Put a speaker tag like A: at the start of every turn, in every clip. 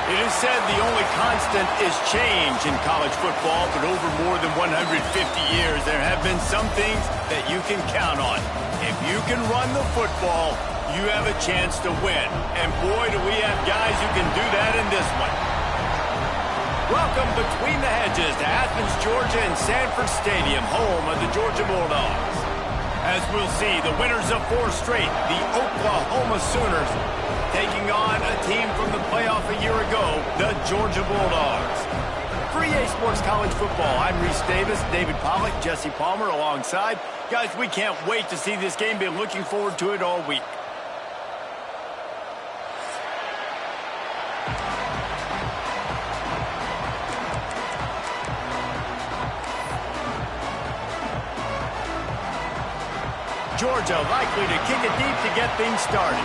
A: It is said the only constant is change in college football, but over more than 150 years, there have been some things that you can count on. If you can run the football, you have a chance to win. And boy, do we have guys who can do that in this one. Welcome between the hedges to Athens, Georgia and Sanford Stadium, home of the Georgia Bulldogs. As we'll see, the winners of 4 straight, the Oklahoma Sooners, taking on a team from the playoff a year ago, the Georgia Bulldogs. For EA Sports College Football, I'm Reese Davis, David Pollack, Jesse Palmer alongside. Guys, we can't wait to see this game. Been looking forward to it all week. Georgia likely to kick it deep to get things started.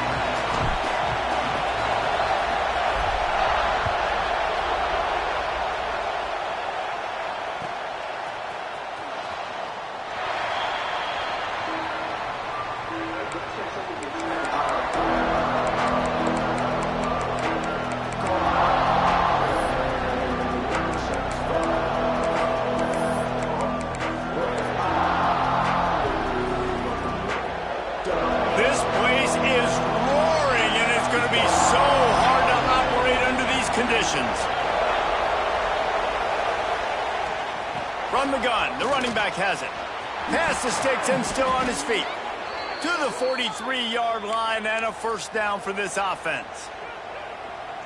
A: From the gun, the running back has it. Pass the sticks and still on his feet. To the 43-yard line and a first down for this offense.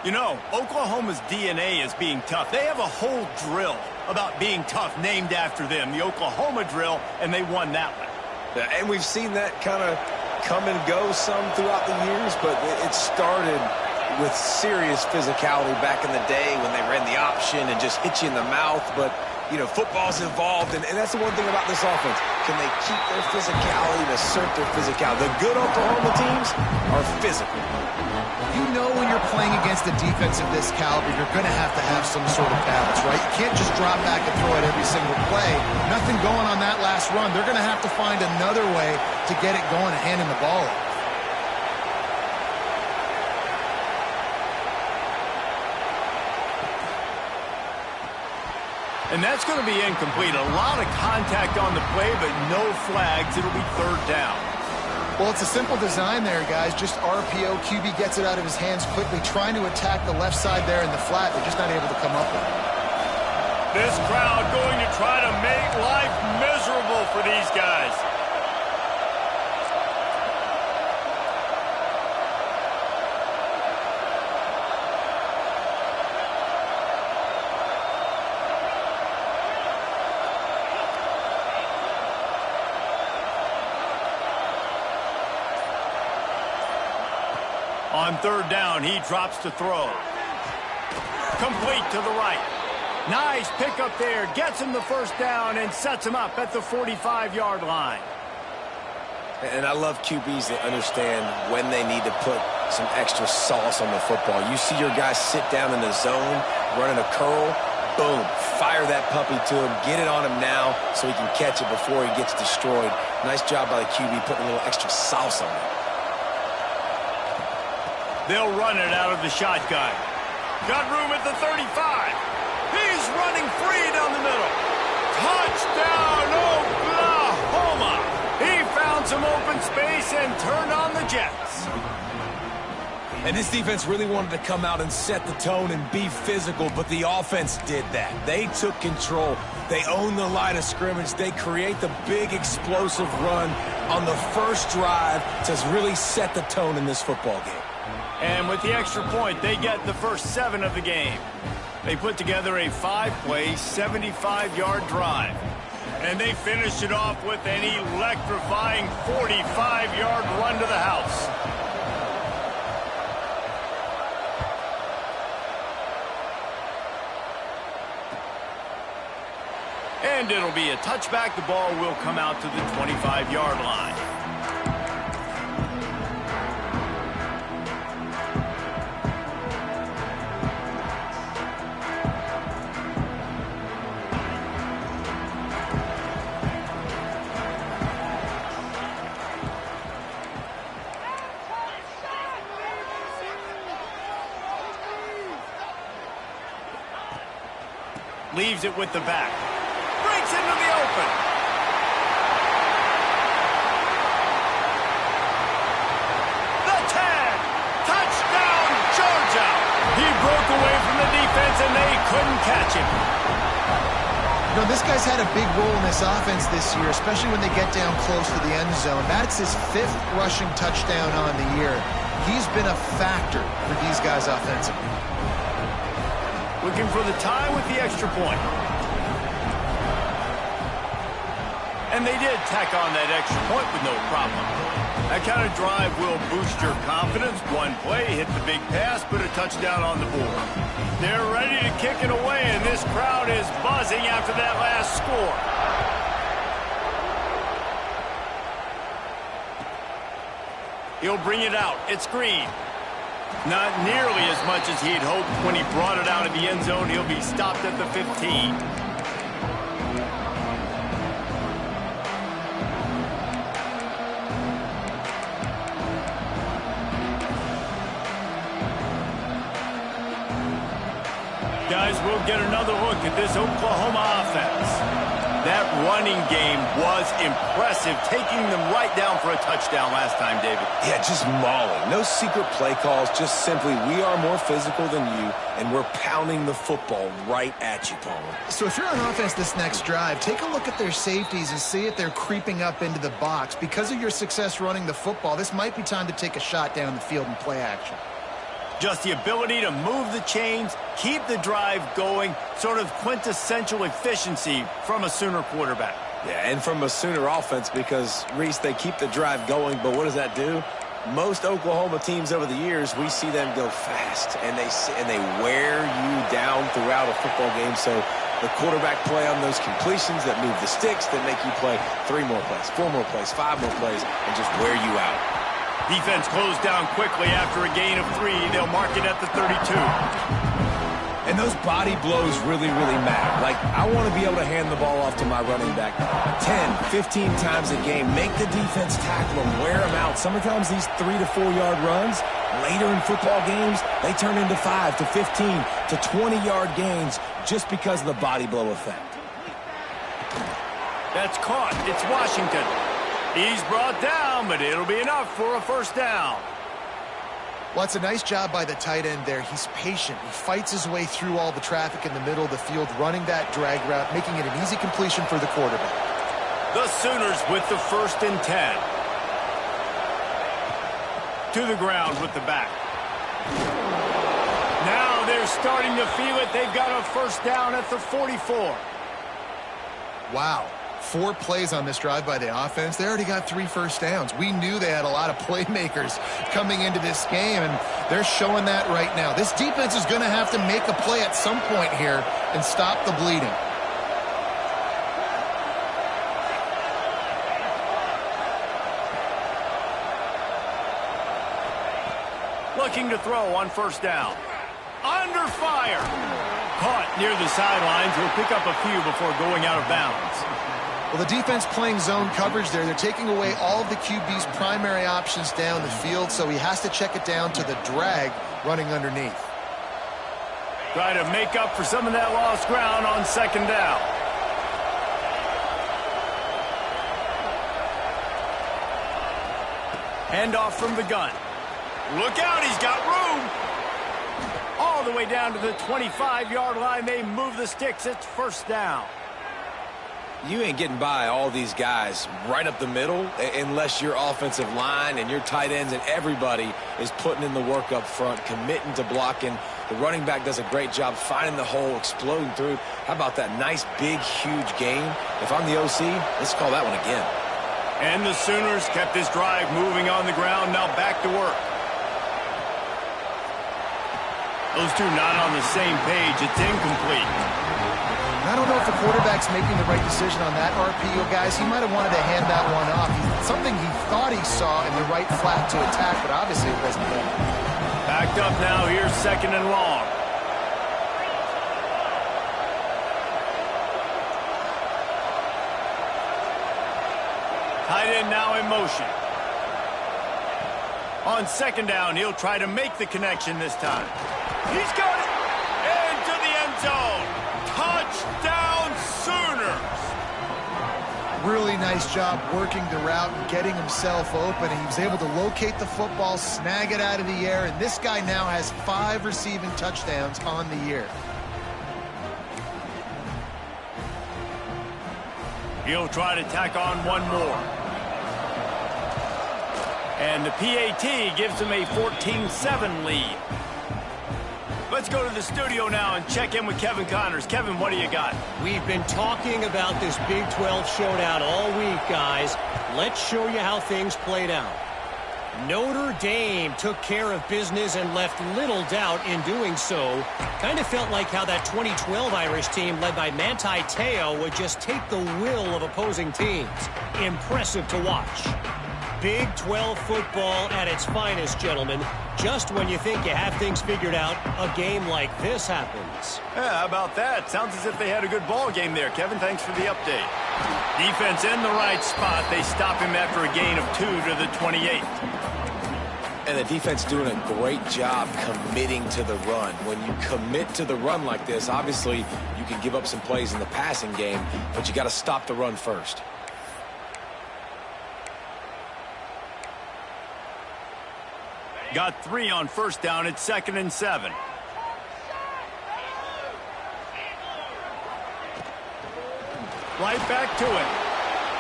A: You know, Oklahoma's DNA is being tough. They have a whole drill about being tough named after them, the Oklahoma drill, and they won that one.
B: Yeah, and we've seen that kind of come and go some throughout the years, but it started with serious physicality back in the day when they ran the option and just hit you in the mouth. But, you know, football's involved, and that's the one thing about this offense. Can they keep their physicality and assert their physicality? The good Oklahoma teams are physical.
C: You know when you're playing against a defense of this caliber, you're going to have some sort of balance, right? You can't just drop back and throw it every single play. Nothing going on that last run. They're going to have to find another way to get it going and handing the ball off.
A: And that's going to be incomplete. A lot of contact on the play, but no flags. It'll be third down.
C: Well, it's a simple design there, guys. Just RPO. QB gets it out of his hands quickly, trying to attack the left side there in the flat. They're just not able to come up with it.
A: This crowd going to try to make life miserable for these guys. On third down, he drops to throw. Complete to the right. Nice pickup there. Gets him the first down and sets him up at the 45-yard line.
B: And I love QBs that understand when they need to put some extra sauce on the football. You see your guys sit down in the zone, running a curl, boom, fire that puppy to him, get it on him now so he can catch it before he gets destroyed. Nice job by the QB putting a little extra sauce on it.
A: They'll run it out of the shotgun. Got room at the 35. He's running free down the middle. Touchdown, Oklahoma. He found some open space and turned on the Jets.
B: And this defense really wanted to come out and set the tone and be physical, but the offense did that. They took control. They owned the line of scrimmage. They create the big explosive run on the first drive to really set the tone in this football game.
A: And with the extra point, they get the first 7 of the game. They put together a 5-play, 75-yard drive. And they finished it off with an electrifying 45-yard run to the house. And it'll be a touchback. The ball will come out to the 25-yard line. Leaves it with the back. Breaks into the open. The tag. Touchdown, Georgia. He broke away from the defense, and they couldn't catch him.
C: You know, this guy's had a big role in this offense this year, especially when they get down close to the end zone. That's his 5th rushing touchdown on the year. He's been a factor for these guys offensively.
A: Looking for the tie with the extra point. And they did tack on that extra point with no problem. That kind of drive will boost your confidence. One play, hit the big pass, put a touchdown on the board. They're ready to kick it away, and this crowd is buzzing after that last score. He'll bring it out. It's Green. Not nearly as much as he'd hoped when he brought it out of the end zone. He'll be stopped at the 15. Guys, we'll get another look at this Oklahoma offense. That running game was impressive, taking them right down for a touchdown last time, David.
B: Yeah, just mauling. No secret play calls, just simply we are more physical than you, and we're pounding the football right at you, Palmer.
C: So if you're on offense this next drive, take a look at their safeties and see if they're creeping up into the box. Because of your success running the football, this might be time to take a shot down the field and play action.
A: Just the ability to move the chains, keep the drive going, sort of quintessential efficiency from a Sooner quarterback.
B: Yeah, and from a Sooner offense because, Reese, they keep the drive going, but what does that do? Most Oklahoma teams over the years, we see them go fast, and they wear you down throughout a football game. So the quarterback play on those completions that move the sticks, that make you play 3 more plays, 4 more plays, 5 more plays, and just wear you out.
A: Defense closed down quickly after a gain of 3. They'll mark it at the 32.
B: And those body blows really, really matter. Like, I want to be able to hand the ball off to my running back 10, 15 times a game. Make the defense tackle them, wear them out. Sometimes these 3 to 4 yard runs, later in football games, they turn into 5 to 15 to 20 yard gains just because of the body blow effect.
A: That's caught. It's Washington. He's brought down, but it'll be enough for a first down.
C: Well, it's a nice job by the tight end there. He's patient. He fights his way through all the traffic in the middle of the field, running that drag route, making it an easy completion for the quarterback.
A: The Sooners with the 1st and 10. To the ground with the back. Now they're starting to feel it. They've got a first down at the 44.
C: Wow. 4 plays on this drive by the offense. They already got 3 first downs. We knew they had a lot of playmakers coming into this game, and they're showing that right now. This defense is going to have to make a play at some point here and stop the bleeding.
A: Looking to throw on first down. Under fire. Caught near the sidelines. He'll pick up a few before going out of bounds.
C: Well, the defense playing zone coverage there. They're taking away all of the QB's primary options down the field, so he has to check it down to the drag running underneath.
A: Try to make up for some of that lost ground on second down. Handoff from the gun. Look out, he's got room. All the way down to the 25-yard line. They move the sticks. It's first down.
B: You ain't getting by all these guys right up the middle unless your offensive line and your tight ends and everybody is putting in the work up front, committing to blocking. The running back does a great job finding the hole, exploding through. How about that nice, big, huge gain? If I'm the OC, let's call that one again.
A: And the Sooners kept this drive moving on the ground. Now back to work. Those two not on the same page. It's incomplete.
C: I don't know if the quarterback's making the right decision on that RPO, guys. He might have wanted to hand that one off. Something he thought he saw in the right flat to attack, but obviously it wasn't there.
A: Backed up now. Here's second and long. Tight end now in motion. On second down, he'll try to make the connection this time. He's got it into the end zone. Touchdown!
C: nice job working the route and getting himself open. And he was able to locate the football, snag it out of the air, and this guy now has 5 receiving touchdowns on the year.
A: He'll try to tack on one more. And the PAT gives him a 14-7 lead. Let's go to the studio now and check in with Kevin Connors. Kevin, what do you got?
D: We've been talking about this Big 12 showdown all week, guys. Let's show you how things played out. Notre Dame took care of business and left little doubt in doing so. Kind of felt like how that 2012 Irish team led by Manti Te'o would just take the will of opposing teams. Impressive to watch. Big 12 football at its finest, gentlemen. Just when you think you have things figured out, a game like this happens.
A: Yeah, how about that? Sounds as if they had a good ball game there. Kevin, thanks for the update. Defense in the right spot. They stop him after a gain of 2 to the 28.
B: And the defense doing a great job committing to the run. When you commit to the run like this, obviously you can give up some plays in the passing game, but you got to stop the run first.
A: Got 3 on first down. It's 2nd and 7. Right back to it.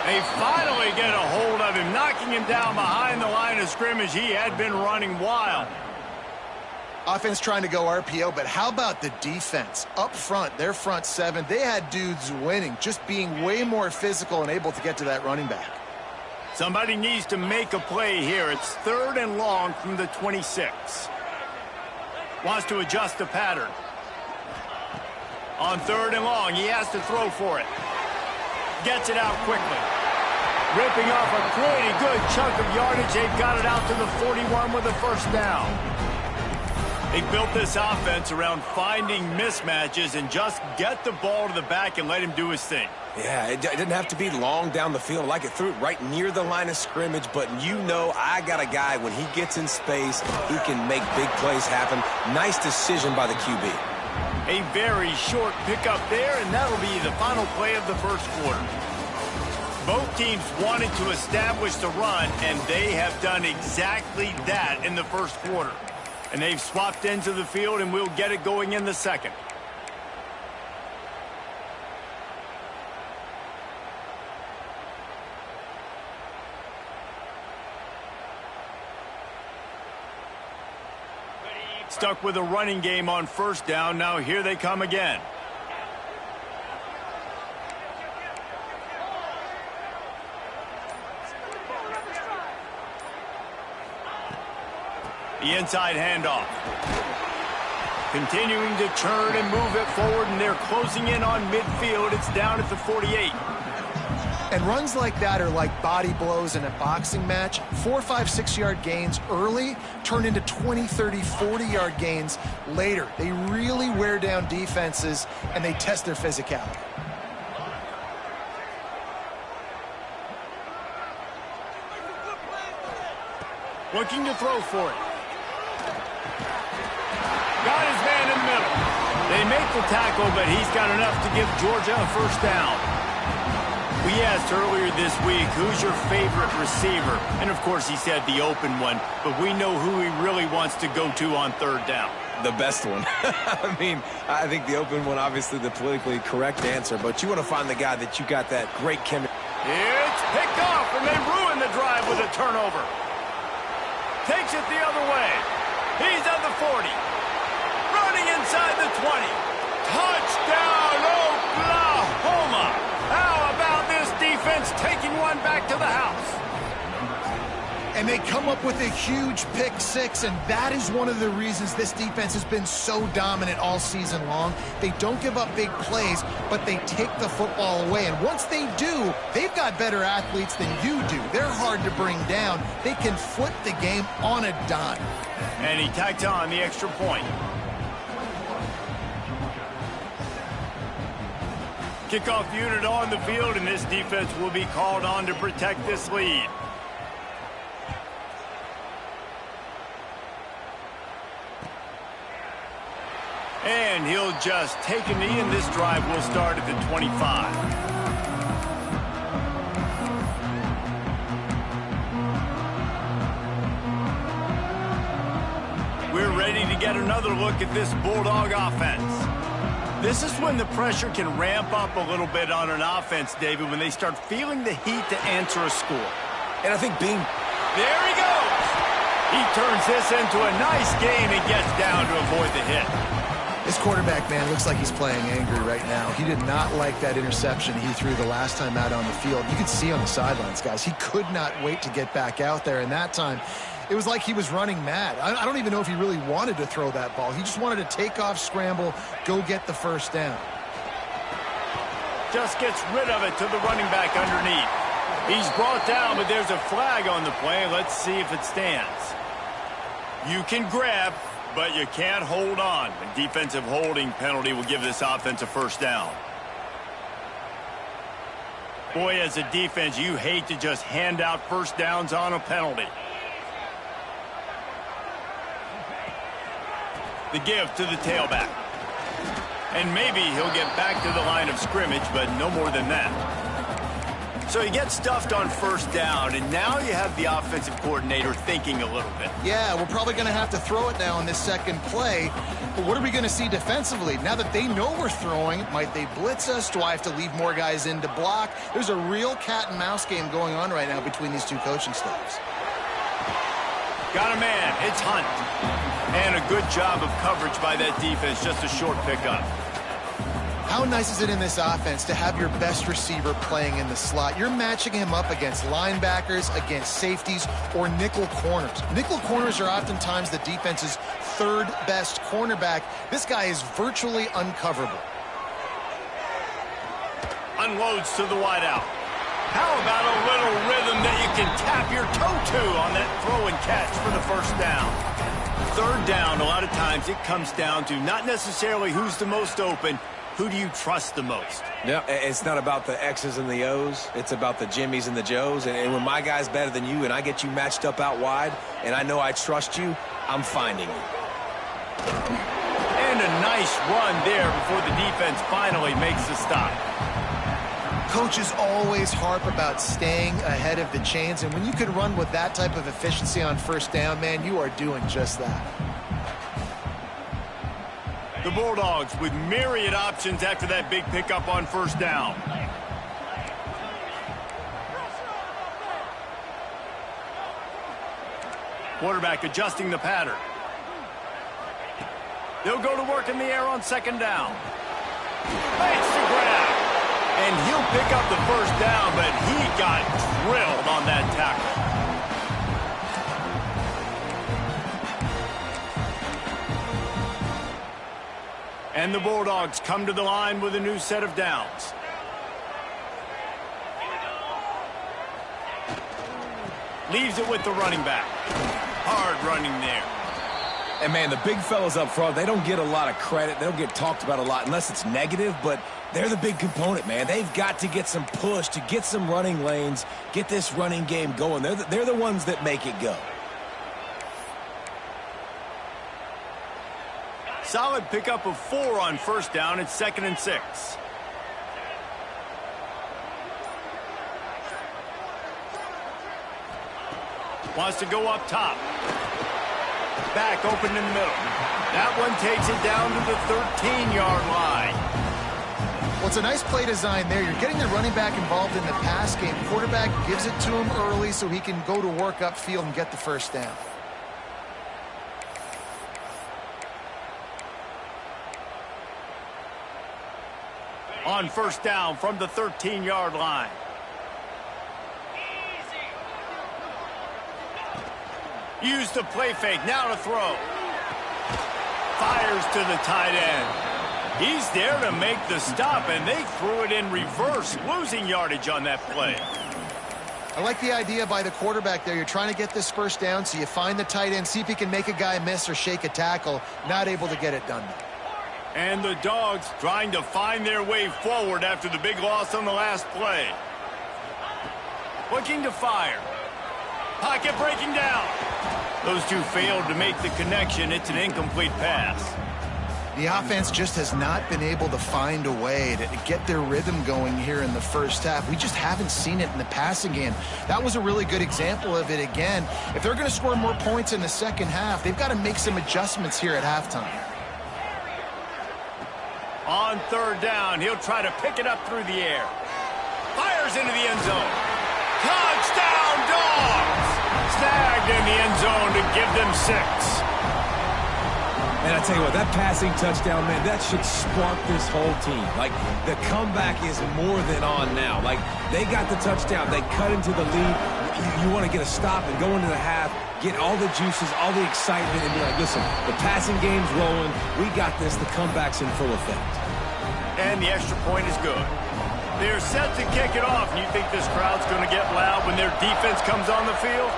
A: They finally get a hold of him, knocking him down behind the line of scrimmage. He had been running wild.
C: Offense trying to go RPO, but how about the defense? Up front, their front 7, they had dudes winning, just being way more physical and able to get to that running back.
A: Somebody needs to make a play here. It's 3rd and long from the 26. Wants to adjust the pattern. On 3rd and long, he has to throw for it. Gets it out quickly. Ripping off a pretty good chunk of yardage. They've got it out to the 41 with a first down. They built this offense around finding mismatches and just get the ball to the back and let him do his thing.
B: Yeah, it didn't have to be long down the field. Like it threw it right near the line of scrimmage, but you know I got a guy, when he gets in space, he can make big plays happen. Nice decision by the QB.
A: A very short pickup there, and that'll be the final play of the first quarter. Both teams wanted to establish the run, and they have done exactly that in the first quarter. And they've swapped into the field, and we'll get it going in the second. Stuck with a running game on first down. Now here they come again. The inside handoff. Continuing to turn and move it forward, and they're closing in on midfield. It's down at the 48.
C: And runs like that are like body blows in a boxing match. 4, 5, 6-yard gains early turn into 20, 30, 40-yard gains later. They really wear down defenses, and they test their physicality.
A: Looking to throw for it. Got his man in the middle. They make the tackle, but he's got enough to give Georgia a first down. We asked earlier this week, who's your favorite receiver? And, of course, he said the open one, but we know who he really wants to go to on third down.
B: The best one. I mean, I think the open one, obviously the politically correct answer, but you want to find the guy that you got that great chemistry.
A: It's picked off, and they ruin the drive with a turnover. Takes it the other way. He's at the 40. Running inside the 20. Touchdown, Oklahoma! How about this defense taking one back to the house?
C: And they come up with a huge pick 6, and that is one of the reasons this defense has been so dominant all season long. They don't give up big plays, but they take the football away. And once they do, they've got better athletes than you do. They're hard to bring down. They can flip the game on a dime.
A: And he tacked on the extra point. Kickoff unit on the field, and this defense will be called on to protect this lead. And he'll just take a knee, and this drive will start at the 25. to get another look at this Bulldog offense. This is when the pressure can ramp up a little bit on an offense, David, when they start feeling the heat to answer a score.
B: And I think being...
A: There he goes! He turns this into a nice gain and gets down to avoid the hit.
C: This quarterback, man, looks like he's playing angry right now. He did not like that interception he threw the last time out on the field. You could see on the sidelines, guys, he could not wait to get back out there. And that time, it was like he was running mad. I don't even know if he really wanted to throw that ball. He just wanted to take off, scramble, go get the first down.
A: Just gets rid of it to the running back underneath. He's brought down, but there's a flag on the play. Let's see if it stands. You can grab, but you can't hold on. A defensive holding penalty will give this offense a first down. Boy, as a defense, you hate to just hand out first downs on a penalty. The give to the tailback. And maybe he'll get back to the line of scrimmage, but no more than that. So he gets stuffed on first down, and now you have the offensive coordinator thinking a little bit.
C: Yeah, we're probably going to have to throw it now in this second play. But what are we going to see defensively? Now that they know we're throwing, might they blitz us? Do I have to leave more guys in to block? There's a real cat-and-mouse game going on right now between these two coaching staffs.
A: Got a man. It's Hunt. And a good job of coverage by that defense. Just a short pickup.
C: How nice is it in this offense to have your best receiver playing in the slot? You're matching him up against linebackers, against safeties, or nickel corners. Nickel corners are oftentimes the defense's third best cornerback. This guy is virtually uncoverable.
A: Unloads to the wideout. How about a little rhythm that you can tap your toe to on that throw and catch for the first down? Third down, a lot of times it comes down to not necessarily who's the most open, who do you trust the most?
B: Yeah, it's not about the X's and the O's. It's about the Jimmys and the Joes. And when my guy's better than you and I get you matched up out wide and I know I trust you, I'm finding you.
A: And a nice run there before the defense finally makes the stop.
C: Coaches always harp about staying ahead of the chains, and when you can run with that type of efficiency on first down, man, you are doing just that.
A: The Bulldogs with myriad options after that big pickup on first down. Quarterback adjusting the pattern. They'll go to work in the air on second down. Makes the grab. And he'll pick up the first down, but he got drilled on that tackle. And the Bulldogs come to the line with a new set of downs. Leaves it with the running back. Hard running there.
B: And, man, the big fellas up front, they don't get a lot of credit. They don't get talked about a lot unless it's negative, but they're the big component, man. They've got to get some push, to get some running lanes, get this running game going. They're the ones that make it go.
A: Solid pickup of 4 on first down. It's 2nd and 6. Wants to go up top. Back open in the middle. That one takes it down to the 13-yard line.
C: Well, it's a nice play design there. You're getting the running back involved in the pass game. Quarterback gives it to him early so he can go to work upfield and get the first down.
A: On first down from the 13-yard line. Use the play fake. Now to throw. Fires to the tight end. He's there to make the stop, and they threw it in reverse, losing yardage on that play.
C: I like the idea by the quarterback there. You're trying to get this first down, so you find the tight end, see if he can make a guy miss or shake a tackle. Not able to get it done.
A: And the Dogs trying to find their way forward after the big loss on the last play. Looking to fire. Pocket breaking down. Those two failed to make the connection. It's an incomplete pass.
C: The offense just has not been able to find a way to get their rhythm going here in the first half. We just haven't seen it in the passing game. That was a really good example of it again. If they're going to score more points in the second half, they've got to make some adjustments here at halftime.
A: On third down, he'll try to pick it up through the air. Fires into the end zone. Touchdown, Dogs! Snagged in the end zone to give them 6.
B: And I tell you what, that passing touchdown, man, that should spark this whole team. Like, the comeback is more than on now. Like, they got the touchdown. They cut into the lead. You want to get a stop and go into the half, get all the juices, all the excitement, and be like, listen, the passing game's rolling. We got this. The comeback's in full effect.
A: And the extra point is good. They're set to kick it off. And you think this crowd's going to get loud when their defense comes on the field?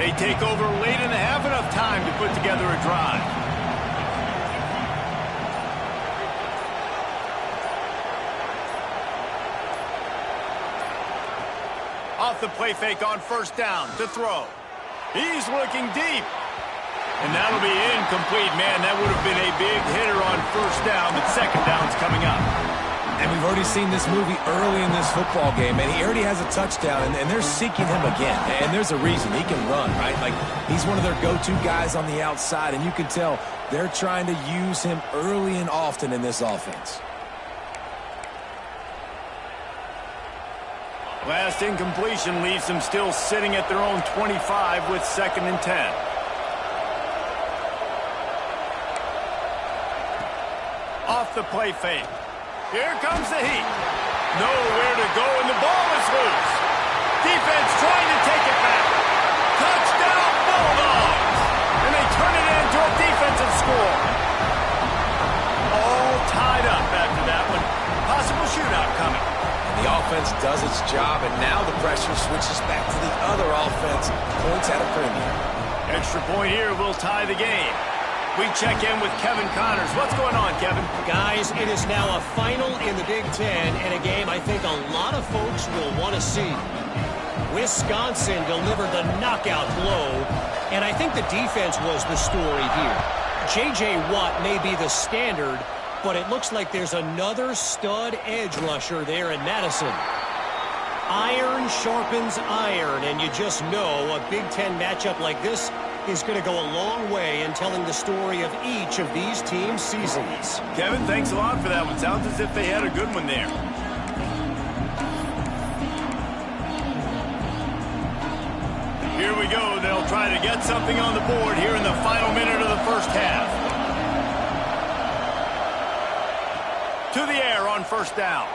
A: They take over late in the half, enough time to put together a drive. Off the play fake on first down to throw. He's looking deep. And that'll be incomplete. Man, that would have been a big hitter on first down, but second down's coming up.
B: And we've already seen this movie early in this football game, and he already has a touchdown, and they're seeking him again. And there's a reason. He can run, right? Like, he's one of their go-to guys on the outside, and you can tell they're trying to use him early and often in this offense.
A: Last incompletion leaves them still sitting at their own 25 with 2nd and 10. Off the play fake. Here comes the heat. Nowhere to go, and the ball is loose. Defense trying to take it back. Touchdown, Bulldogs! And they turn it into a defensive score. All tied up after that one. Possible shootout coming.
B: The offense does its job, and now the pressure switches back to the other offense. Points at a premium.
A: Extra point here will tie the game. We check in with Kevin Connors. What's going on, Kevin?
D: Guys, it is now a final in the Big Ten, and a game I think a lot of folks will want to see. Wisconsin delivered the knockout blow, and I think the defense was the story here. J.J. Watt may be the standard, but it looks like there's another stud edge rusher there in Madison. Iron sharpens iron, and you just know a Big Ten matchup like this is going to go a long way in telling the story of each of these teams' seasons.
A: Kevin, thanks a lot for that one. Sounds as if they had a good one there. Here we go. They'll try to get something on the board here in the final minute of the first half. To the air on first down.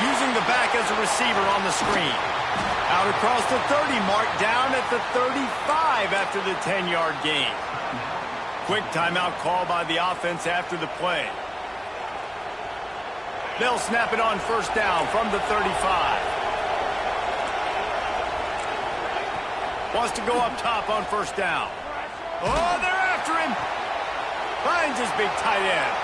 A: Using the back as a receiver on the screen. Out across the 30 mark, down at the 35 after the 10-yard gain. Quick timeout call by the offense after the play. They'll snap it on first down from the 35. Wants to go up top on first down. Oh, they're after him. Finds his big tight end.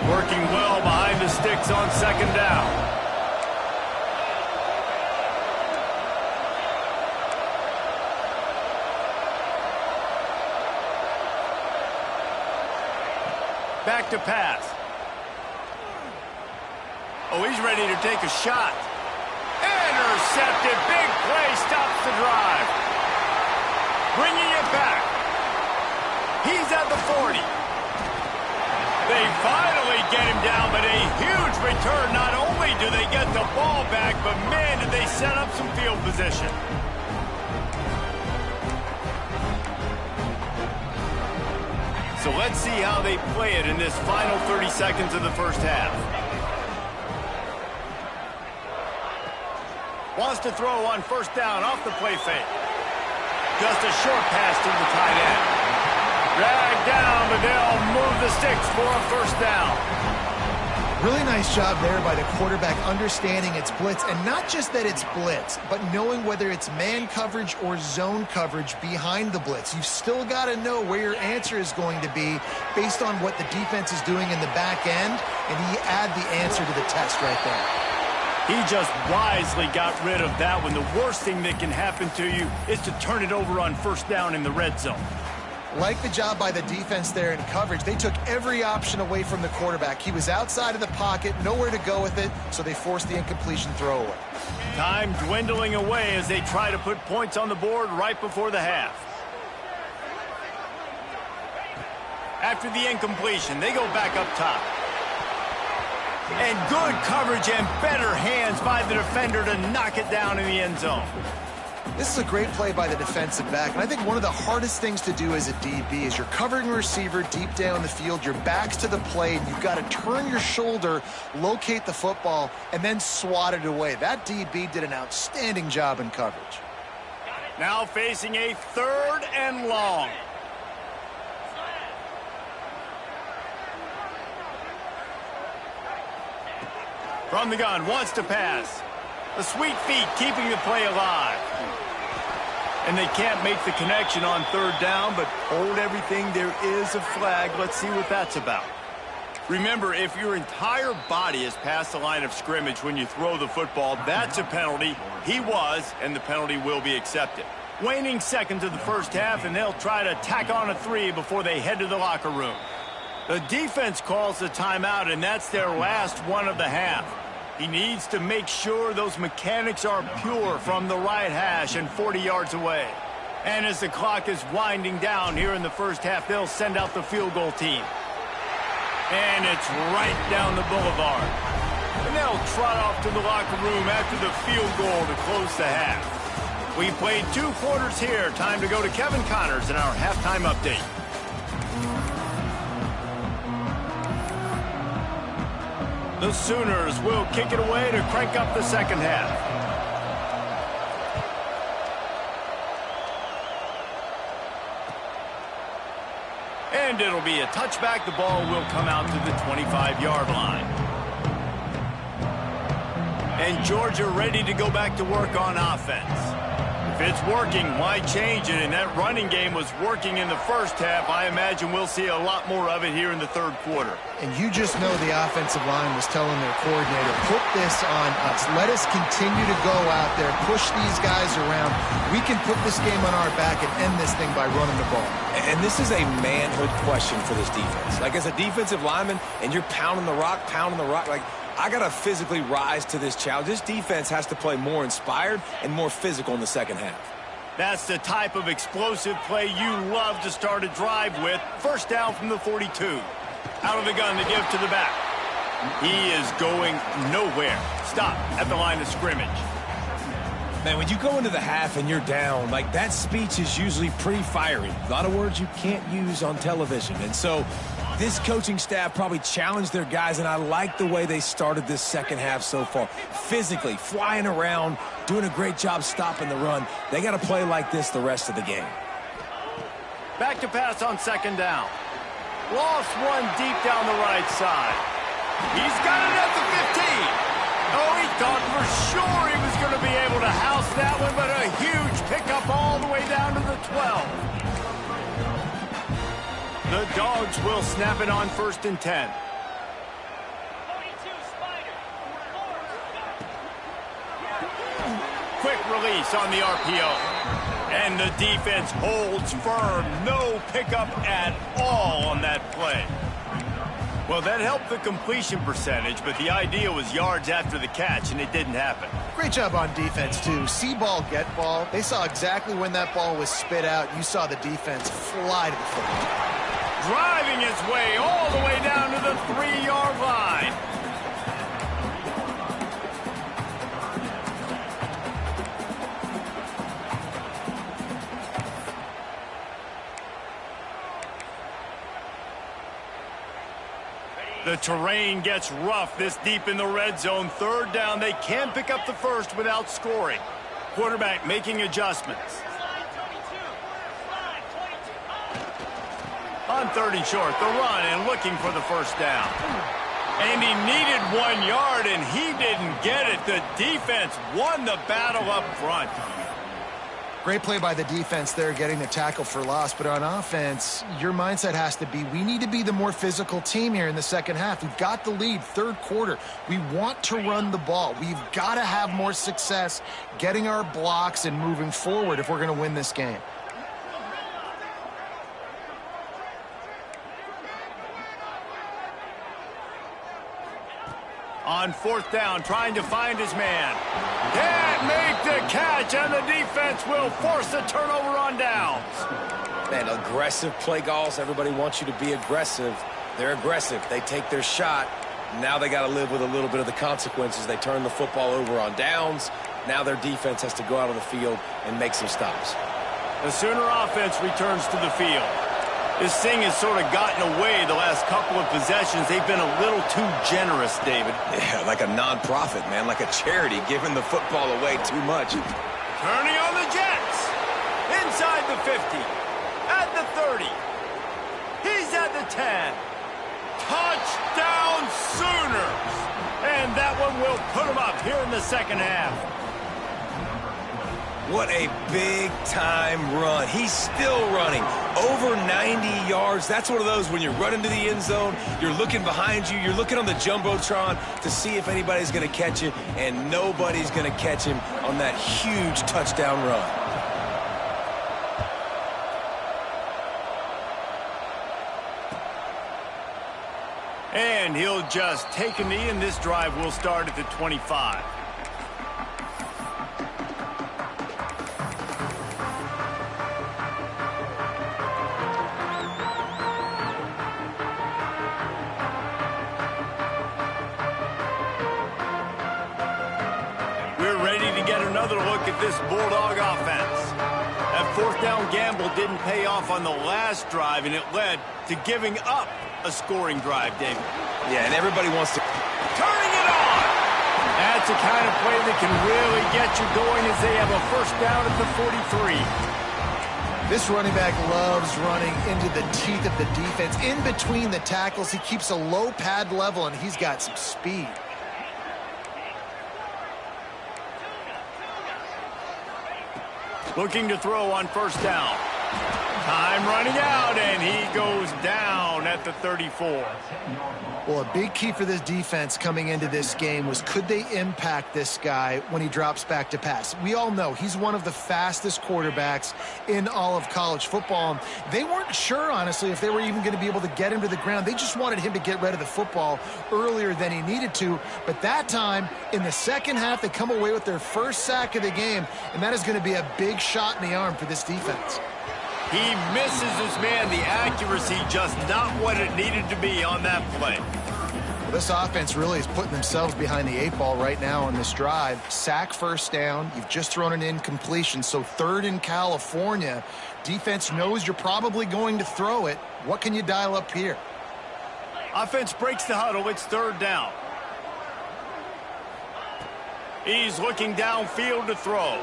A: Working well behind the sticks on second down. Back to pass. Oh, he's ready to take a shot. Intercepted. Big play stops the drive. Bringing it back. He's at the 40. They finally get him down, but a huge return. Not only do they get the ball back, but man, did they set up some field position. So let's see how they play it in this final 30 seconds of the first half. Wants to throw on first down off the play fake. Just a short pass to the tight end. Dragged down, but they'll move the sticks for a first down.
C: Really nice job there by the quarterback understanding it's blitz, and not just that it's blitz, but knowing whether it's man coverage or zone coverage behind the blitz. You've still got to know where your answer is going to be based on what the defense is doing in the back end, and he add the answer to the test right there.
A: He just wisely got rid of that one. The worst thing that can happen to you is to turn it over on first down in the red zone.
C: Like the job by the defense there in coverage. They took every option away from the quarterback. He was outside of the pocket, nowhere to go with it, so they forced the incompletion throw away.
A: Time dwindling away as they try to put points on the board right before the half. After the incompletion, they go back up top. And good coverage and better hands by the defender to knock it down in the end zone.
C: This is a great play by the defensive back, and I think one of the hardest things to do as a DB is you're covering a receiver deep down the field, your back's to the play, and you've got to turn your shoulder, locate the football, and then swat it away. That DB did an outstanding job in coverage.
A: Now facing a 3rd and long. From the gun, wants to pass. The sweet feet keeping the play alive. And they can't make the connection on 3rd down, but hold everything. There is a flag. Let's see what that's about. Remember, if your entire body is past the line of scrimmage when you throw the football, that's a penalty. He was, and the penalty will be accepted. Waning seconds of the first half, and they'll try to tack on a 3 before they head to the locker room. The defense calls the timeout, and that's their last one of the half. He needs to make sure those mechanics are pure from the right hash and 40 yards away. And as the clock is winding down here in the first half, they'll send out the field goal team. And it's right down the boulevard. And they'll trot off to the locker room after the field goal to close the half. We played 2 quarters here. Time to go to Kevin Connors in our halftime update. The Sooners will kick it away to crank up the second half. And it'll be a touchback. The ball will come out to the 25-yard line. And Georgia ready to go back to work on offense. If it's working, why change it? And that running game was working in the first half. I imagine we'll see a lot more of it here in the 3rd quarter.
C: And you just know the offensive line was telling their coordinator, put this on us. Let us continue to go out there, push these guys around. We can put this game on our back and end this thing by running the ball.
B: And this is a manhood question for this defense. Like, as a defensive lineman, and you're pounding the rock, like, I got to physically rise to this challenge. This defense has to play more inspired and more physical in the second half.
A: That's the type of explosive play you love to start a drive with. First down from the 42. Out of the gun to give to the back. He is going nowhere. Stop at the line of scrimmage.
B: Man, when you go into the half and you're down, like, that speech is usually pretty fiery. A lot of words you can't use on television. And so this coaching staff probably challenged their guys, and I like the way they started this second half so far. Physically, flying around, doing a great job stopping the run. They got to play like this the rest of the game.
A: Back to pass on 2nd down. Lost one deep down the right side. He's got it at the 15. Oh, he thought for sure he was going to be able to house that one, but a huge pickup all the way down to the 12. The Dogs will snap it on 1st and 10. Quick release on the RPO. And the defense holds firm. No pickup at all on that play. Well, that helped the completion percentage, but the idea was yards after the catch, and it didn't happen.
C: Great job on defense, too. See ball, get ball. They saw exactly when that ball was spit out. You saw the defense fly to the football.
A: Driving his way all the way down to the 3-yard line. The terrain gets rough this deep in the red zone. Third down, they can pick up the first without scoring. Quarterback making adjustments. On 3rd and short, the run and looking for the first down. And he needed 1 yard, and he didn't get it. The defense won the battle up front.
C: Great play by the defense there, getting the tackle for loss. But on offense, your mindset has to be, we need to be the more physical team here in the second half. We've got the lead, third quarter. We want to run the ball. We've got to have more success getting our blocks and moving forward if we're going to win this game.
A: On 4th down, trying to find his man. Can't make the catch, and the defense will force a turnover on downs.
B: Man, aggressive play calls. Everybody wants you to be aggressive. They're aggressive. They take their shot. Now they got to live with a little bit of the consequences. They turn the football over on downs. Now their defense has to go out on the field and make some stops.
A: The Sooner offense returns to the field. This thing has sort of gotten away the last couple of possessions. They've been a little too generous, David.
B: Yeah, like a non-profit, man, like a charity, giving the football away too much.
A: Turning on the Jets. Inside the 50. At the 30. He's at the 10. Touchdown Sooners. And that one will put them up here in the second half.
B: What a big-time run. He's still running. Over 90 yards. That's one of those when you're running to the end zone, you're looking behind you, you're looking on the Jumbotron to see if anybody's going to catch it, and nobody's going to catch him on that huge touchdown run.
A: And he'll just take a knee, and this drive will start at the 25. Another look at this Bulldog offense. That 4th down gamble didn't pay off on the last drive, and it led to giving up a scoring drive, David.
B: Yeah, and everybody wants to...
A: Turning it on! That's the kind of play that can really get you going as they have a first down at the 43.
C: This running back loves running into the teeth of the defense. In between the tackles, he keeps a low pad level, and he's got some speed.
A: Looking to throw on 1st down. Time running out, and he goes down at the 34.
C: Well, a big key for this defense coming into this game was, could they impact this guy when he drops back to pass? We all know he's one of the fastest quarterbacks in all of college football. They weren't sure, honestly, if they were even going to be able to get him to the ground. They just wanted him to get rid of the football earlier than he needed to. But that time, in the second half, they come away with their first sack of the game, and that is going to be a big shot in the arm for this defense.
A: He misses his man. The accuracy just not what it needed to be on that play.
C: Well, this offense really is putting themselves behind the 8 ball right now on this drive. Sack, 1st down. You've just thrown an incompletion, so 3rd in California. Defense knows you're probably going to throw it. What can you dial up here?
A: Offense breaks the huddle. It's 3rd down. He's looking downfield to throw.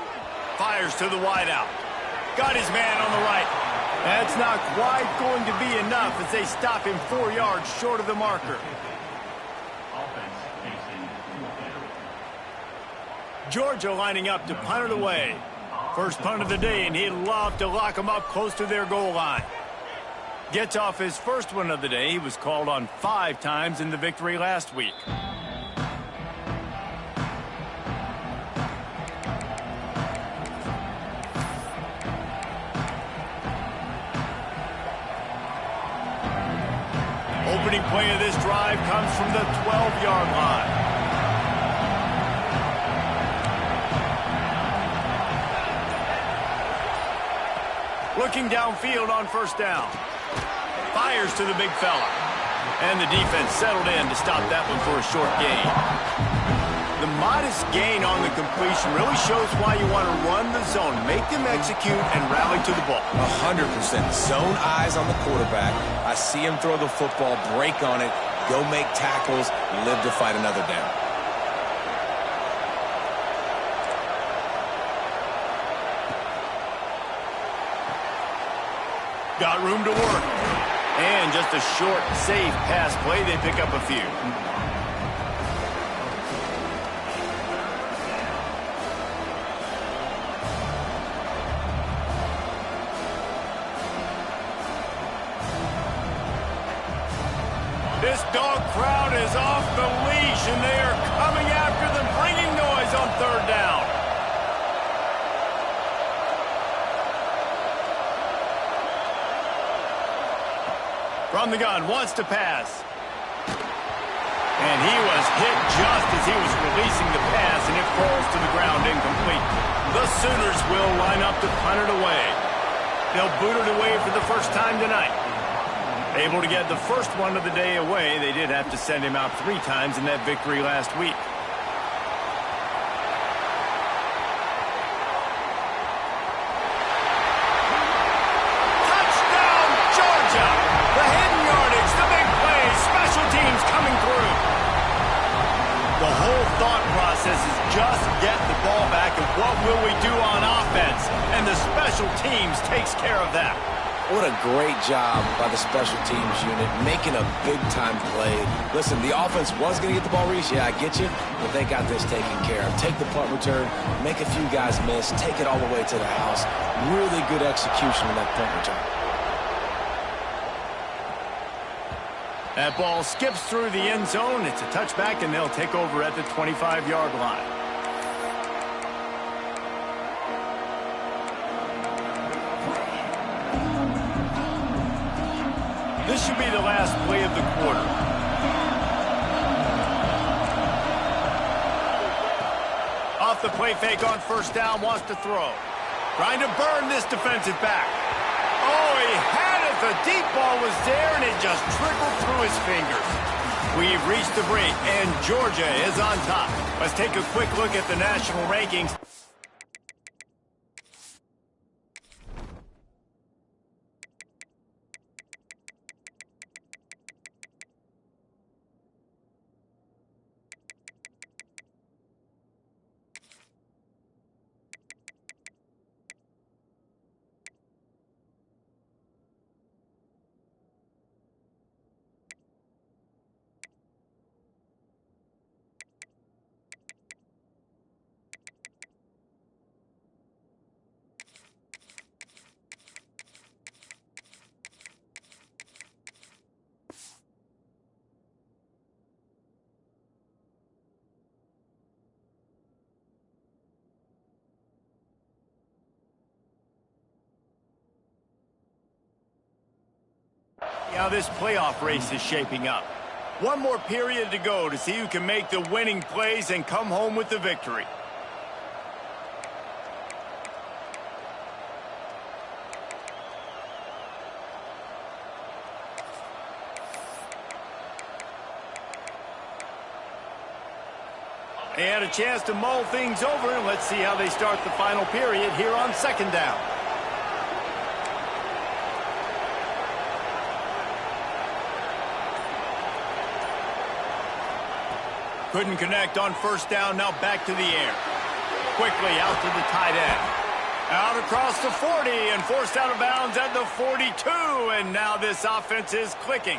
A: Fires to the wideout. Got his man on the right. That's not quite going to be enough as they stop him 4 yards short of the marker. Georgia lining up to punt it away. First punt of the day, and he'd love to lock them up close to their goal line. Gets off his first one of the day. He was called on 5 times in the victory last week. Opening play of this drive comes from the 12-yard line. Looking downfield on 1st down. Fires to the big fella. And the defense settled in to stop that one for a short gain. The modest gain on the completion really shows why you want to run the zone. Make them execute and rally to the ball.
B: 100%. Zone eyes on the quarterback. I see him throw the football, break on it. go make tackles, live to fight another down.
A: Got room to work. And just a short, safe pass play. They pick up a few. This dog crowd is off the leash, and they are coming after them, bringing noise on third down. From the gun, wants to pass. And he was hit just as he was releasing the pass, and it falls to the ground incomplete. The Sooners will line up to punt it away. They'll boot it away for the first time tonight. Able to get the first one of the day away. They did have to send him out 3 times in that victory last week. Touchdown, Georgia! The hidden yardage, the big plays, special teams coming through. The whole thought process is just get the ball back and what will we do on offense? And the special teams takes care of that.
B: What a great job by the special teams unit, making a big-time play. Listen, the offense was going to get the ball, Reese. Yeah, I get you, but they got this taken care of. Take the punt return, make a few guys miss, take it all the way to the house. Really good execution on that punt return.
A: That ball skips through the end zone. It's a touchback, and they'll take over at the 25-yard line. This should be the last play of the quarter. Off the play fake on first down, wants to throw. Trying to burn this defensive back. Oh, he had it. The deep ball was there, and it just trickled through his fingers. We've reached the break, and Georgia is on top. Let's take a quick look at the national rankings. How this playoff race is shaping up. One more period to go to see who can make the winning plays and come home with the victory. They had a chance to mull things over, and let's see how they start the final period here on second down. Couldn't connect on first down, now back to the air. Quickly out to the tight end. Out across the 40 and forced out of bounds at the 42, and now this offense is clicking.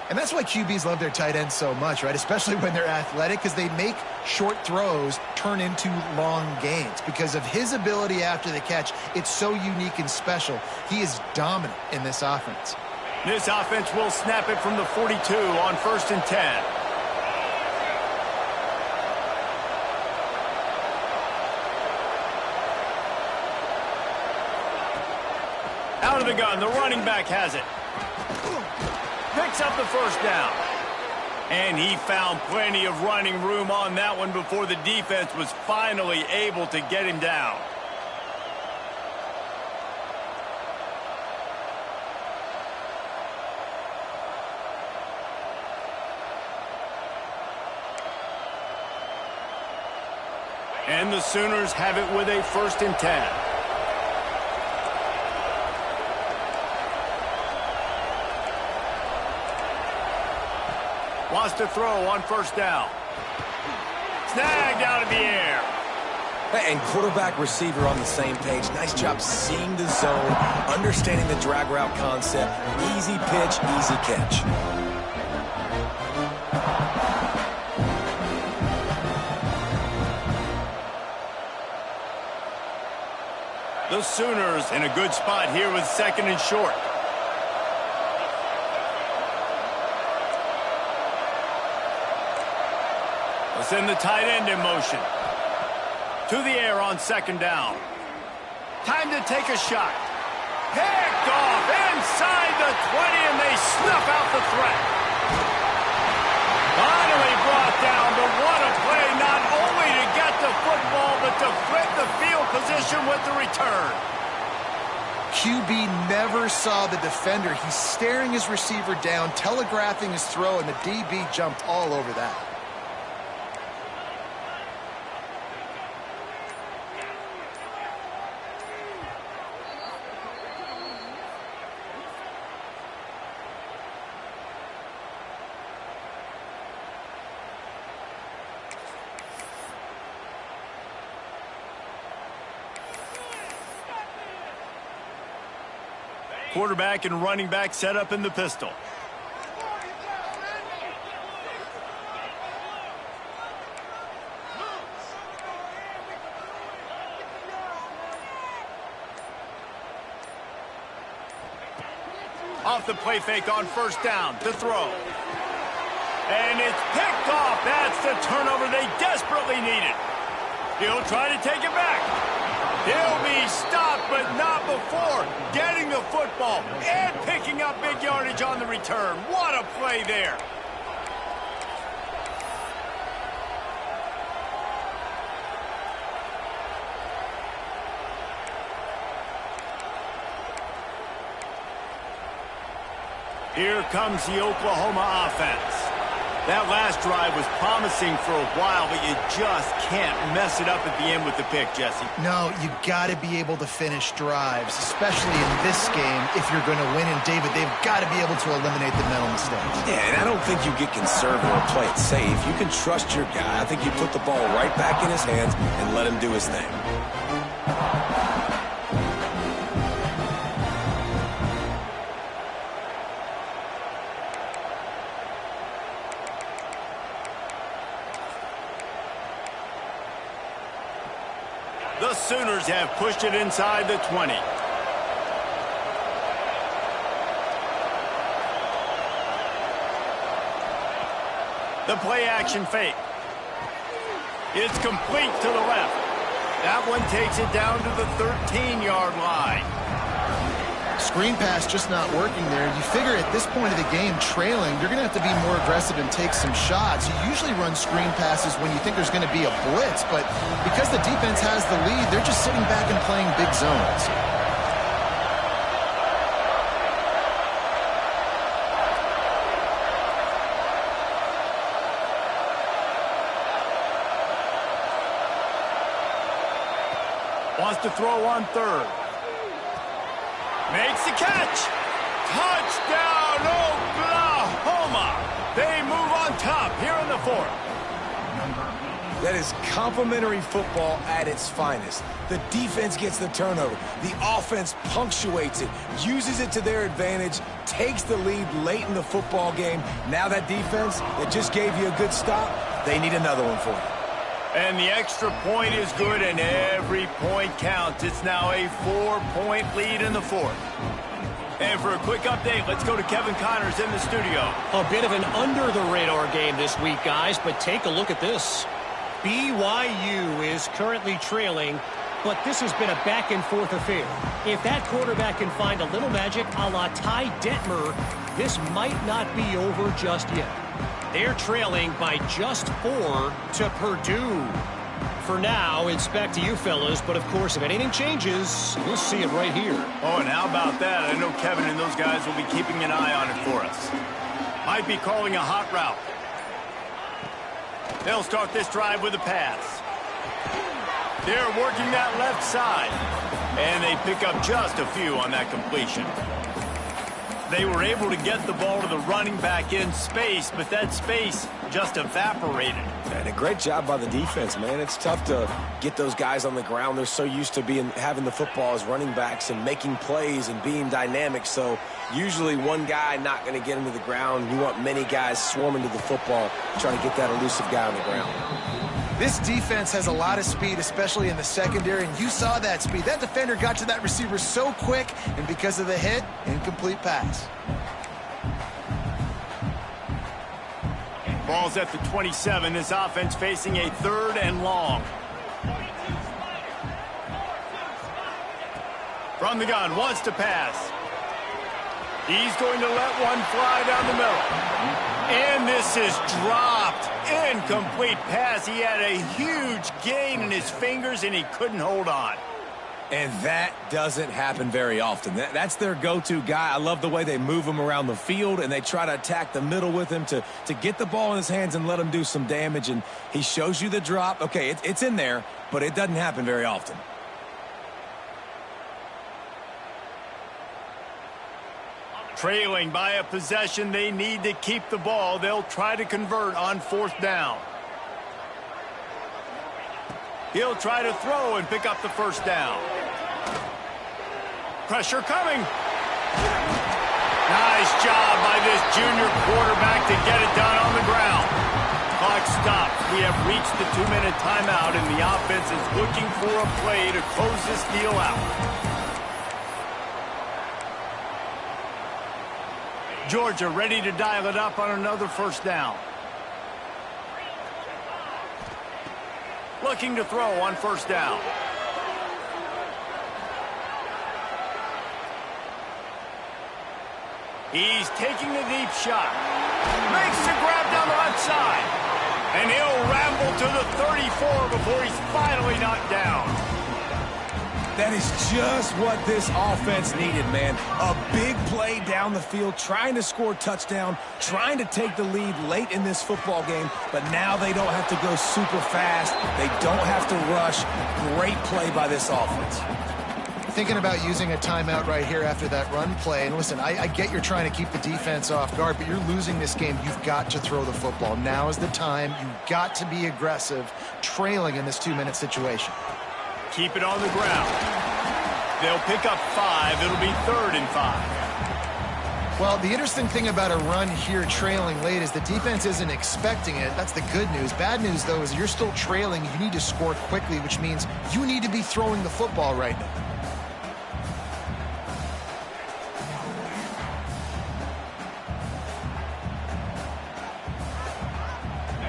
C: And that's why QBs love their tight ends so much, right? Especially when they're athletic, because they make short throws turn into long gains. Because of his ability after the catch, it's so unique and special. He is dominant in this offense.
A: This offense will snap it from the 42 on 1st and 10. Out of the gun, the running back has it. Picks up the first down. And he found plenty of running room on that one before the defense was finally able to get him down. And the Sooners have it with a 1st and 10. Wants to throw on first down. Snagged out of the air.
B: And quarterback receiver on the same page. Nice job seeing the zone, understanding the drag route concept. Easy pitch, easy catch.
A: The Sooners in a good spot here with 2nd and short. We'll send the tight end in motion. To the air on 2nd down. Time to take a shot. Picked off inside the 20, and they snuff out the threat. Finally brought down, but what a play, not only to get the football, but to flip the field position with the return.
C: QB never saw the defender. He's staring his receiver down, telegraphing his throw, and the DB jumped all over that.
A: Quarterback and running back set up in the pistol. Off the play fake on first down to throw. And it's picked off. That's the turnover they desperately needed. He'll try to take it back. He'll be stopped, but not before getting the football and picking up big yardage on the return. What a play there. Here comes the Oklahoma offense. That last drive was promising for a while, but you just can't mess it up at the end with the pick, Jesse.
C: No, you got to be able to finish drives, especially in this game if you're going to win. And, David, they've got to be able to eliminate the mental mistakes.
B: Yeah, and I don't think you get conservative or play it safe. You can trust your guy. I think you put the ball right back in his hands and let him do his thing.
A: The Sooners have pushed it inside the 20. The play action fake. It's complete to the left. That one takes it down to the 13-yard line.
C: Screen pass just not working there. You figure at this point of the game, trailing, you're going to have to be more aggressive and take some shots. You usually run screen passes when you think there's going to be a blitz, but because the defense has the lead, they're just sitting back and playing big zones.
A: Wants to throw on third. Makes the catch. Touchdown, Oklahoma. They move on top here in the fourth.
B: That is complimentary football at its finest. The defense gets the turnover. The offense punctuates it, uses it to their advantage, takes the lead late in the football game. Now that defense that just gave you a good stop, they need another one for you.
A: And the extra point is good, and every point counts. It's now a 4-point lead in the fourth. And for a quick update, let's go to Kevin Connors in the studio.
D: A bit of an under-the-radar game this week, guys, but take a look at this. BYU is currently trailing, but this has been a back-and-forth affair. If that quarterback can find a little magic a la Ty Detmer, this might not be over just yet. They're trailing by just 4 to Purdue. For now, it's back to you fellas, but of course, if anything changes, we'll see it right here.
A: Oh, and how about that? I know Kevin and those guys will be keeping an eye on it for us. Might be calling a hot route. They'll start this drive with a pass. They're working that left side, and they pick up just a few on that completion. They were able to get the ball to the running back in space, but that space just evaporated.
B: And a great job by the defense, man. It's tough to get those guys on the ground. They're so used to having the football as running backs and making plays and being dynamic. So usually one guy not going to get into the ground. You want many guys swarming to the football, trying to get that elusive guy on the ground.
C: This defense has a lot of speed, especially in the secondary, and you saw that speed. That defender got to that receiver so quick, and because of the hit, incomplete pass.
A: Ball's at the 27. This offense facing a 3rd and long. From the gun, wants to pass. He's going to let one fly down the middle. And this is dropped. Incomplete pass. He had a huge gain in his fingers, and he couldn't hold on.
B: And that doesn't happen very often. That's their go-to guy. I love the way they move him around the field, and they try to attack the middle with him to get the ball in his hands and let him do some damage. And he shows you the drop. Okay, it's in there, but it doesn't happen very often.
A: Trailing by a possession, they need to keep the ball. They'll try to convert on 4th down. He'll try to throw and pick up the 1st down. Pressure coming. Nice job by this junior quarterback to get it done on the ground. Clock stops. We have reached the 2-minute timeout, and the offense is looking for a play to close this deal out. Georgia ready to dial it up on another 1st down. Looking to throw on 1st down. He's taking the deep shot. Makes the grab down the left side. And he'll ramble to the 34 before he's finally knocked down.
B: That is just what this offense needed, man. A big play down the field, trying to score a touchdown, trying to take the lead late in this football game, but now they don't have to go super fast. They don't have to rush. Great play by this offense.
C: Thinking about using a timeout right here after that run play. And listen, I get you're trying to keep the defense off guard, but you're losing this game. You've got to throw the football. Now is the time. You've got to be aggressive, trailing in this 2-minute situation.
A: Keep it on the ground. They'll pick up 5. It'll be 3rd and 5.
C: Well, the interesting thing about a run here trailing late is the defense isn't expecting it. That's the good news. Bad news, though, is you're still trailing. You need to score quickly, which means you need to be throwing the football right now.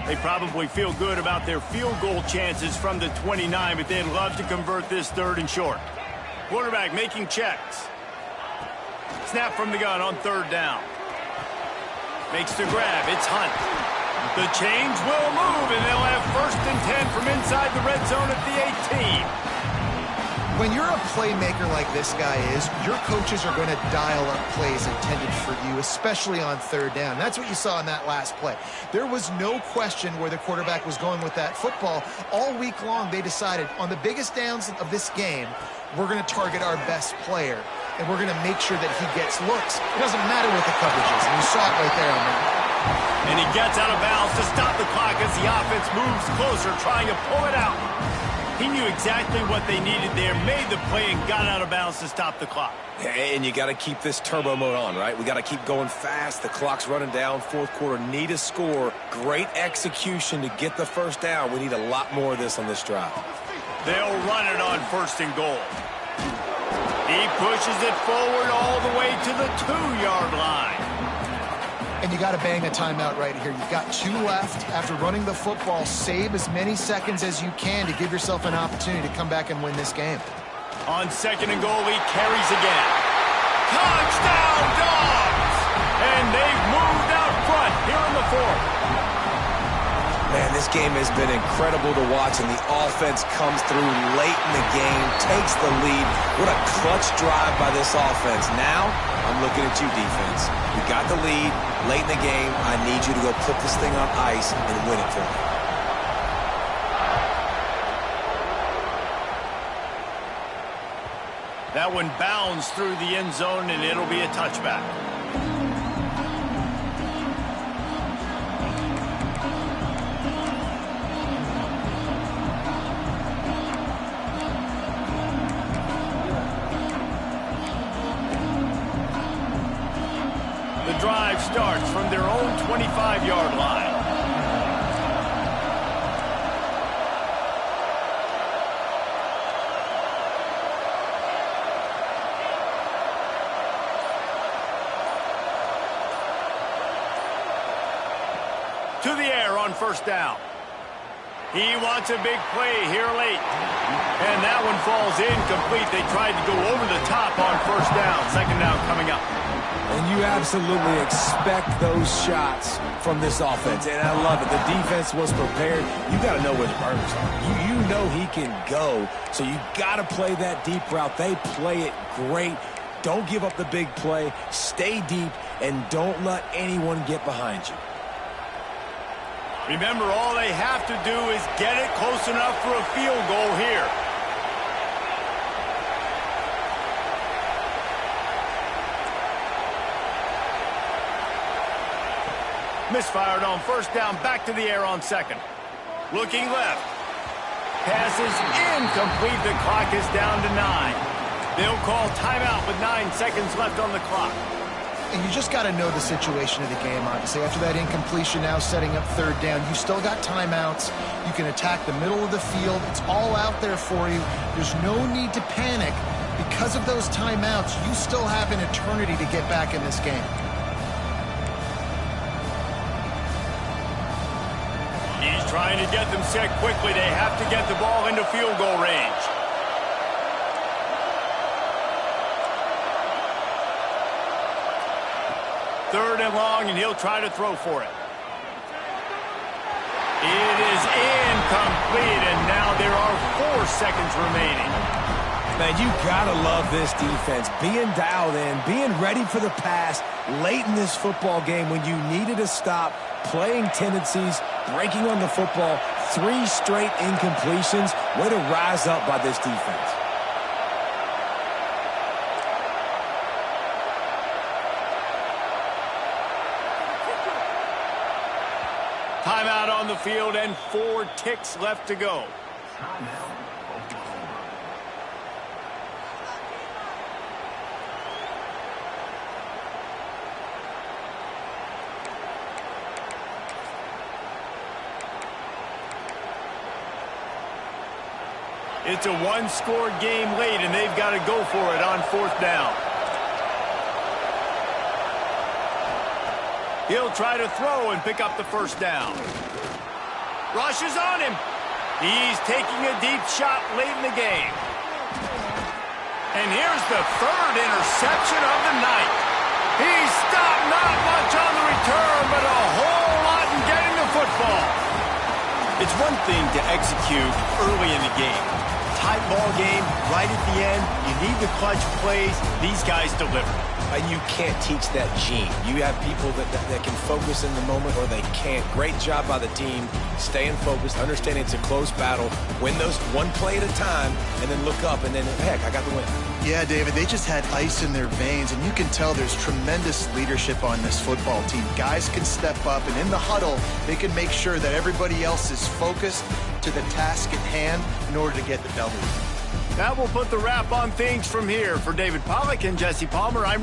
A: They probably feel good about their field goal chances from the 29, but they'd love to convert this 3rd and short. Quarterback making checks. Snap from the gun on 3rd down. Makes the grab. It's Hunt. The change will move, and they'll have 1st and 10 from inside the red zone at the 18.
C: When you're a playmaker like this guy is, your coaches are going to dial up plays intended for you, especially on 3rd down. That's what you saw in that last play. There was no question where the quarterback was going with that football. All week long, they decided on the biggest downs of this game, we're going to target our best player, and we're going to make sure that he gets looks. It doesn't matter what the coverage is, and you saw it right there on that.
A: And he gets out of bounds to stop the clock as the offense moves closer, trying to pull it out. He knew exactly what they needed there, made the play, and got out of bounds to stop the clock.
B: And you got to keep this turbo mode on, right? We got to keep going fast. The clock's running down. 4th quarter, need a score. Great execution to get the 1st down. We need a lot more of this on this drive.
A: They'll run it on 1st and goal. He pushes it forward all the way to the 2-yard line.
C: And you got to bang a timeout right here. You've got 2 left. After running the football, save as many seconds as you can to give yourself an opportunity to come back and win this game.
A: On 2nd and goal, he carries again. Touchdown, Dogs! And they've moved out front here in the 4th.
B: Man, this game has been incredible to watch, and the offense comes through late in the game, takes the lead. What a clutch drive by this offense. Now, I'm looking at you, defense. We got the lead late in the game. I need you to go put this thing on ice and win it for me. That one bounds through the end zone, and it'll be a touchback.
A: The drive starts from their own 25-yard line. To the air on first down. He wants a big play here late. And that one falls incomplete. They tried to go over the top on first down. Second down coming up.
B: And you absolutely expect those shots from this offense. And I love it. The defense was prepared. You got to know where the burners are. You know he can go. So you got to play that deep route. They play it great. Don't give up the big play. Stay deep and don't let anyone get behind you.
A: Remember, all they have to do is get it close enough for a field goal here. Misfired on first down, back to the air on second. Looking left. Pass is incomplete. The clock is down to 9. They'll call timeout with 9 seconds left on the clock.
C: And you just got to know the situation of the game, obviously. After that incompletion, now setting up third down, you still got timeouts. You can attack the middle of the field. It's all out there for you. There's no need to panic. Because of those timeouts, you still have an eternity to get back in this game.
A: He's trying to get them set quickly. They have to get the ball into field goal range. Third and long, and he'll try to throw for it. It is incomplete, and now there are 4 seconds remaining.
B: Man, you gotta love this defense. Being dialed in, being ready for the pass late in this football game when you needed to stop, playing tendencies, breaking on the football, 3 straight incompletions. Way to rise up by this defense.
A: Timeout on the field and 4 ticks left to go. It's a 1-score game late, and they've got to go for it on fourth down. He'll try to throw and pick up the first down. Rush is on him. He's taking a deep shot late in the game. And here's the 3rd interception of the night. He stopped not much on the return, but a whole lot in getting the football. It's one thing to execute early in the game. Tight ball game, right at the end. You need the clutch plays. These guys deliver.
B: And you can't teach that gene. You have people that can focus in the moment or they can't. Great job by the team, staying focused, understanding it's a close battle, win those one play at a time, and then look up, and then, heck, I got the win.
E: Yeah, David, they just had ice in their veins, and you can tell there's tremendous leadership on this football team. Guys can step up, and in the huddle, they can make sure that everybody else is focused to the task at hand in order to get the W.
A: That will put the wrap on things from here. For David Pollack and Jesse Palmer, I'm